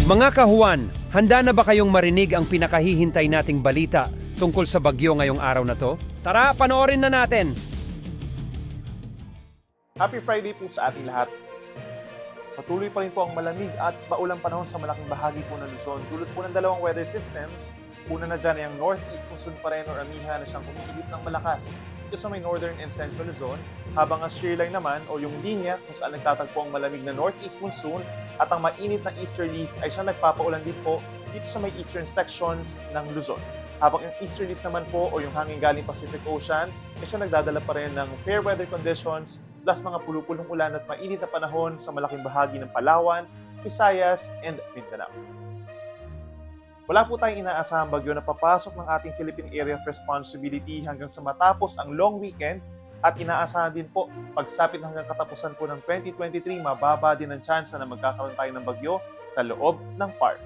Mga kahuwan, handa na ba kayong marinig ang pinakahihintay nating balita tungkol sa bagyo ngayong araw na to? Tara, panoorin na natin! Happy Friday po sa ating lahat. Patuloy pa rin po ang malamig at maulang panahon sa malaking bahagi po ng Luzon. Dulot po ng dalawang weather systems. Una na dyan ay ang northeast monsoon pa rin or amiha na siyang umiigit ng malakas dito sa may northern and central Luzon, habang ang shear line naman o yung linya kung saan nagtatagpo ang malamig na northeast monsoon at ang mainit na easterlies ay siyang nagpapaulan din po dito sa may eastern sections ng Luzon. Habang yung easterlies naman po o yung hangin galing Pacific Ocean ay siyang nagdadala pa rin ng fair weather conditions plus mga pulupulong ulan at mainit na panahon sa malaking bahagi ng Palawan, Visayas, and Mindanao. Wala po tayong inaasahang bagyo na papasok ng ating Philippine Area of Responsibility hanggang sa matapos ang long weekend at inaasahan din po pagsapit hanggang katapusan po ng 2023, mababa din ang tsansa na magkakaroon tayo ng bagyo sa loob ng park.